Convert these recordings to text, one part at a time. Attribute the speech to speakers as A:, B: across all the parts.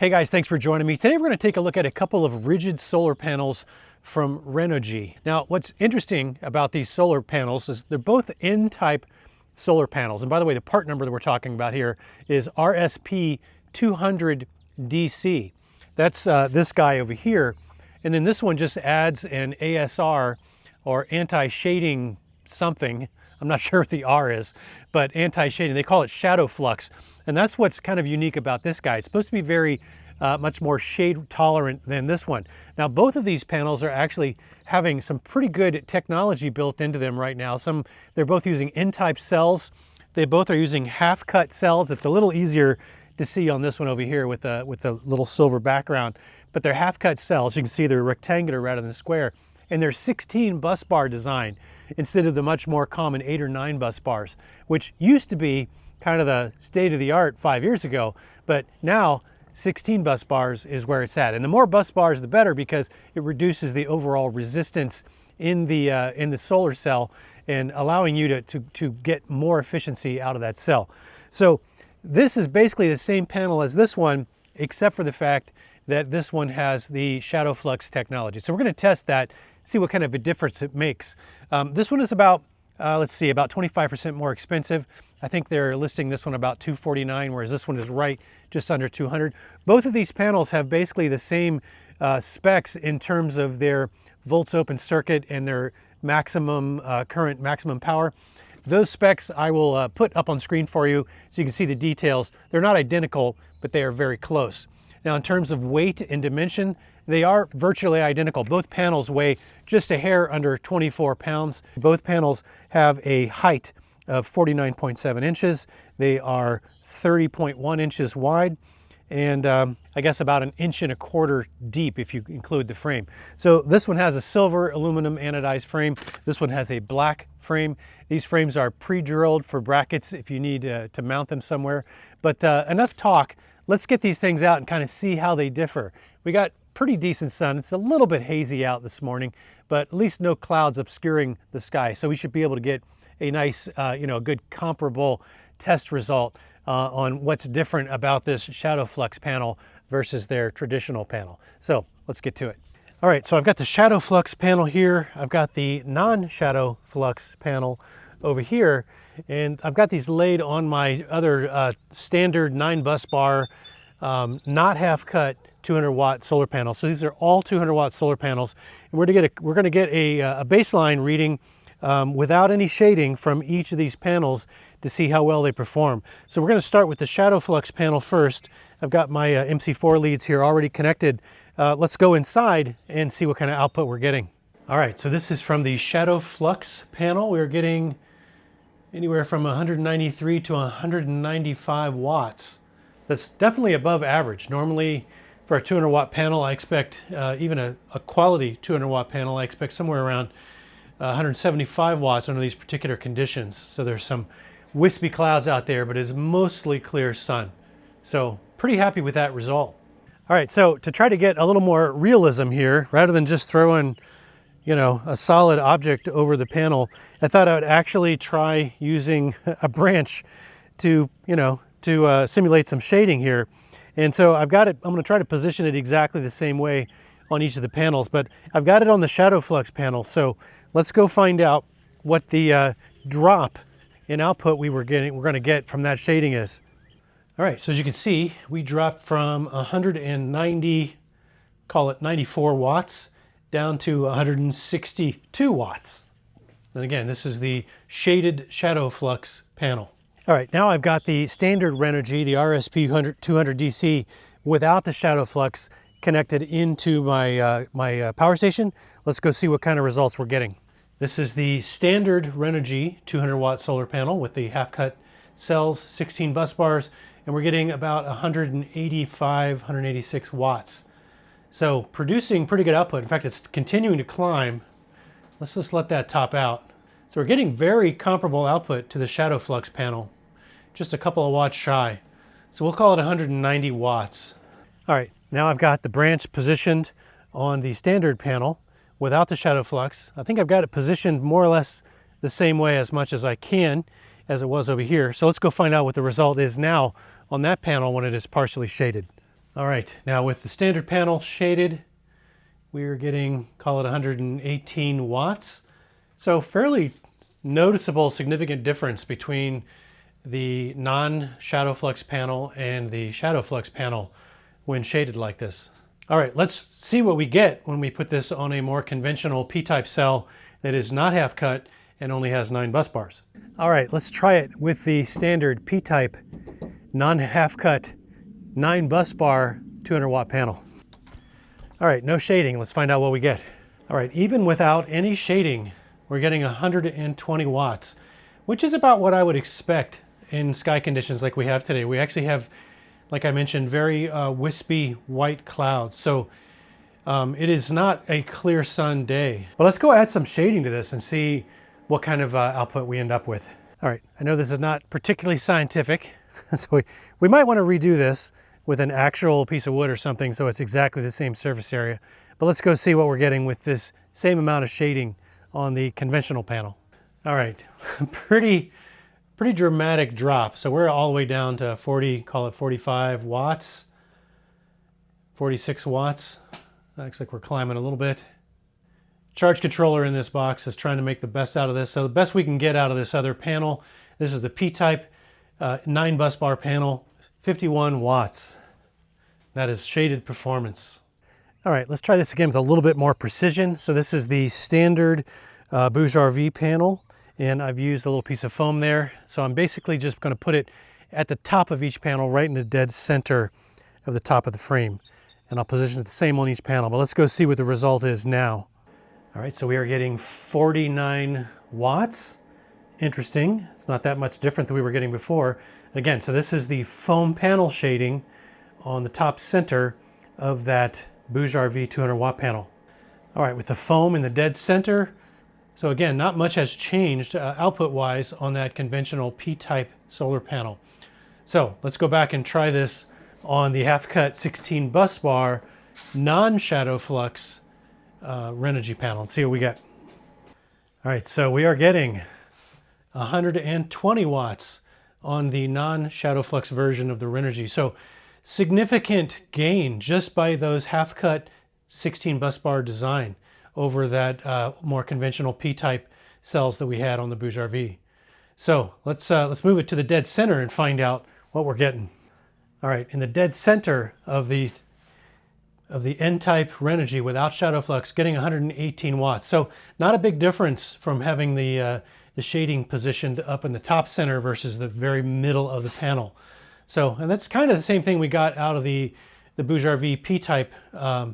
A: Hey guys, thanks for joining me. Today we're going to take a look at a couple of rigid solar panels from Renogy. Now, what's interesting about these solar panels is they're both N-type solar panels. And by the way, the part number that we're talking about here is RSP200DC. That's this guy over here. And then this one just adds an ASR, or anti-shading something. I'm not sure what the R is, but anti-shading. They call it ShadowFlux. And that's what's kind of unique about this guy. It's supposed to be very much more shade tolerant than this one. Now, both of these panels are actually having some pretty good technology built into them right now. They're both using N-type cells. They both are using half-cut cells. It's a little easier to see on this one over here with a little silver background. But they're half-cut cells. You can see they're rectangular rather than square. And they're 16 bus bar design instead of the much more common 8 or 9 bus bars, which used to be kind of the state of the art 5 years ago, but now 16 bus bars is where it's at. And the more bus bars, the better, because it reduces the overall resistance in the solar cell and allowing you to get more efficiency out of that cell. So this is basically the same panel as this one, except for the fact that this one has the ShadowFlux technology. So we're going to test that, see what kind of a difference it makes. This one is about, let's see, about 25% more expensive. I think they're listing this one about $249, whereas this one is right just under $200. Both of these panels have basically the same specs in terms of their volts open circuit and their maximum current, maximum power. Those specs I will put up on screen for you so you can see the details. They're not identical, but they are very close. Now, in terms of weight and dimension, they are virtually identical. Both panels weigh just a hair under 24 pounds. Both panels have a height of 49.7 inches. They are 30.1 inches wide, and I guess about 1.25 inches deep if you include the frame. So this one has a silver aluminum anodized frame. This one has a black frame. These frames are pre-drilled for brackets if you need to mount them somewhere. But enough talk. Let's get these things out and kind of see how they differ. We got pretty decent sun. It's a little bit hazy out this morning, but at least no clouds obscuring the sky. So we should be able to get a nice, good comparable test result on what's different about this ShadowFlux panel versus their traditional panel. So let's get to it. All right, so I've got the ShadowFlux panel here. I've got the non-ShadowFlux panel over here. And I've got these laid on my other standard 9 bus bar, not half cut 200 watt solar panels. So these are all 200 watt solar panels. And we're going to get a baseline reading without any shading from each of these panels to see how well they perform. So we're going to start with the ShadowFlux panel first. I've got my MC4 leads here already connected. Let's go inside and see what kind of output we're getting. All right, so this is from the ShadowFlux panel. We're getting anywhere from 193 to 195 watts. That's definitely above average. Normally for a 200 watt panel, I expect, even a quality 200 watt panel, I expect somewhere around 175 watts under these particular conditions. So there's some wispy clouds out there, but it's mostly clear sun. So pretty happy with that result. All right, so to try to get a little more realism here, rather than just throwing a solid object over the panel, I thought I would actually try using a branch to simulate some shading here. And so I've got it, I'm going to try to position it exactly the same way on each of the panels, but I've got it on the ShadowFlux panel. So let's go find out what the drop in output we're going to get from that shading is. All right, so as you can see, we dropped from 190, call it 94 watts, down to 162 watts. And again, this is the shaded ShadowFlux panel. All right, now I've got the standard Renogy, the RSP200DC, without the ShadowFlux connected into my power station. Let's go see what kind of results we're getting. This is the standard Renogy 200 watt solar panel with the half cut cells, 16 bus bars, and we're getting about 185, 186 watts. So producing pretty good output. In fact, it's continuing to climb. Let's just let that top out. So we're getting very comparable output to the ShadowFlux panel, just a couple of watts shy. So we'll call it 190 watts. All right, now I've got the branch positioned on the standard panel without the ShadowFlux. I think I've got it positioned more or less the same way as much as I can as it was over here. So let's go find out what the result is now on that panel when it is partially shaded. All right, now with the standard panel shaded, we're getting, call it 118 watts. So fairly noticeable, significant difference between the non-ShadowFlux panel and the ShadowFlux panel when shaded like this. All right, let's see what we get when we put this on a more conventional P-type cell that is not half cut and only has 9 bus bars. All right, let's try it with the standard P-type non-half cut 9 bus bar 200 watt panel. All right, no shading. Let's find out what we get. All right, even without any shading, we're getting 120 watts, which is about what I would expect in sky conditions like we have today. We actually have, like I mentioned, very wispy white clouds. So it is not a clear sun day. But let's go add some shading to this and see what kind of output we end up with. All right, I know this is not particularly scientific, so we might want to redo this with an actual piece of wood or something so it's exactly the same surface area. But let's go see what we're getting with this same amount of shading on the conventional panel. All right, pretty dramatic drop. So we're all the way down to 40, call it 45 watts, 46 watts. Looks like we're climbing a little bit. Charge controller in this box is trying to make the best out of this. So the best we can get out of this other panel, this is the P-type 9 bus bar panel, 51 watts. That is shaded performance. All right, let's try this again with a little bit more precision. So this is the standard Bouge RV panel, and I've used a little piece of foam there. So I'm basically just going to put it at the top of each panel, right in the dead center of the top of the frame. And I'll position it the same on each panel, but let's go see what the result is now. All right, so we are getting 49 watts. Interesting. It's not that much different than we were getting before. Again, so this is the foam panel shading on the top center of that Bouge RV 200 watt panel. All right, with the foam in the dead center. So again, not much has changed output-wise on that conventional P-type solar panel. So let's go back and try this on the half-cut 16 bus bar non-ShadowFlux Renogy panel and see what we get. All right, so we are getting 120 watts on the non-ShadowFlux version of the Renogy. So significant gain just by those half-cut 16 bus bar design over that more conventional P-type cells that we had on the Bouge RV. So let's move it to the dead center and find out what we're getting. All right, in the dead center of the N-type Renogy without ShadowFlux, getting 118 watts. So not a big difference from having the shading positioned up in the top center versus the very middle of the panel. So, and that's kind of the same thing we got out of the Bouge RV P-type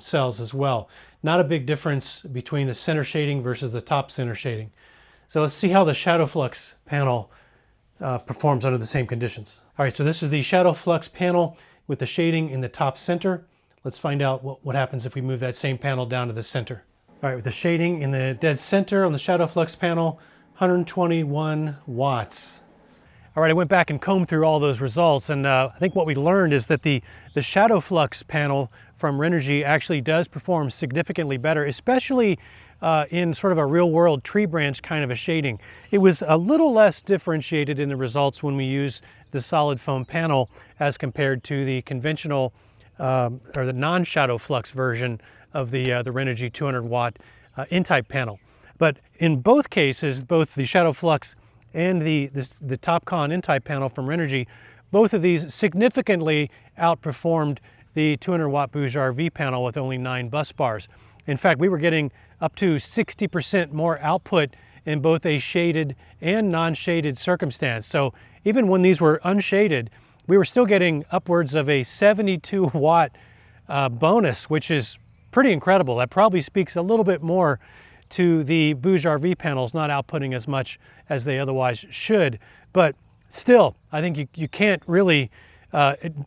A: cells as well. Not a big difference between the center shading versus the top center shading. So let's see how the ShadowFlux panel performs under the same conditions. All right, so this is the ShadowFlux panel with the shading in the top center. Let's find out what happens if we move that same panel down to the center. All right, with the shading in the dead center on the ShadowFlux panel, 121 watts. All right, I went back and combed through all those results, and I think what we learned is that the ShadowFlux panel from Renogy actually does perform significantly better, especially in sort of a real-world tree branch kind of a shading. It was a little less differentiated in the results when we used the solid foam panel as compared to the conventional or the non-ShadowFlux version of the Renogy 200 watt N-type panel. But in both cases, both the ShadowFlux and the TopCon N-type panel from Renogy, both of these significantly outperformed the 200 watt Bouge RV panel with only 9 bus bars. In fact, we were getting up to 60% more output in both a shaded and non-shaded circumstance. So even when these were unshaded, we were still getting upwards of a 72 watt bonus, which is pretty incredible. That probably speaks a little bit more to the Bouge RV panels not outputting as much as they otherwise should. But still, I think you can't really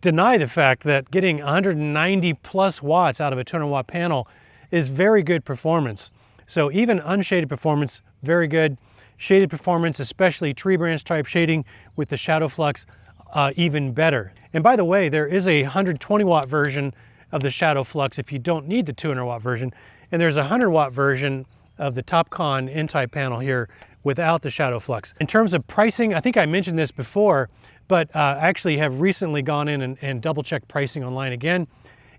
A: deny the fact that getting 190 plus watts out of a 200 watt panel is very good performance. So even unshaded performance, very good. Shaded performance, especially tree branch type shading with the ShadowFlux, even better. And by the way, there is a 120 watt version of the ShadowFlux if you don't need the 200 watt version. And there's a 100 watt version of the TopCon N-type panel here without the ShadowFlux. In terms of pricing, I think I mentioned this before, but I actually have recently gone in and double checked pricing online again,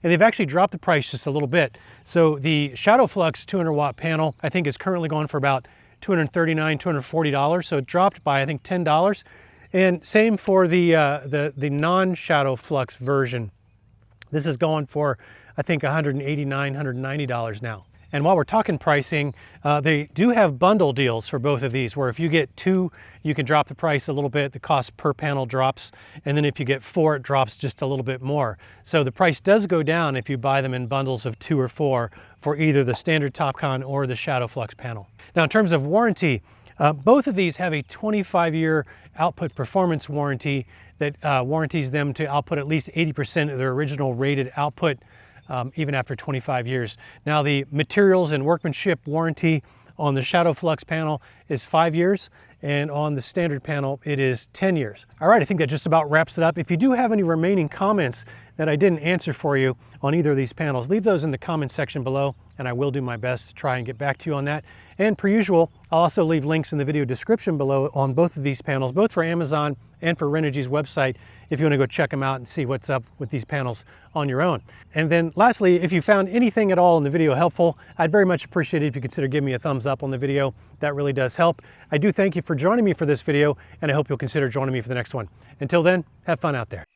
A: and they've actually dropped the price just a little bit. So the ShadowFlux 200 watt panel, I think, is currently going for about $239, $240. So it dropped by, I think, $10. And same for the non-ShadowFlux version. This is going for, I think, $189, $190 now. And while we're talking pricing, they do have bundle deals for both of these, where if you get 2, you can drop the price a little bit, the cost per panel drops, and then if you get 4, it drops just a little bit more. So the price does go down if you buy them in bundles of 2 or 4 for either the standard TopCon or the ShadowFlux panel. Now, in terms of warranty, both of these have a 25-year output performance warranty that warranties them to output at least 80% of their original rated output, even after 25 years. Now, the materials and workmanship warranty on the ShadowFlux panel is 5 years, and on the standard panel, it is 10 years. All right, I think that just about wraps it up. If you do have any remaining comments that I didn't answer for you on either of these panels, leave those in the comment section below, and I will do my best to try and get back to you on that. And per usual, I'll also leave links in the video description below on both of these panels, both for Amazon and for Renogy's website, if you want to go check them out and see what's up with these panels on your own. And then lastly, if you found anything at all in the video helpful, I'd very much appreciate it if you consider giving me a thumbs up on the video. That really does help. I do thank you for joining me for this video, and I hope you'll consider joining me for the next one. Until then, have fun out there.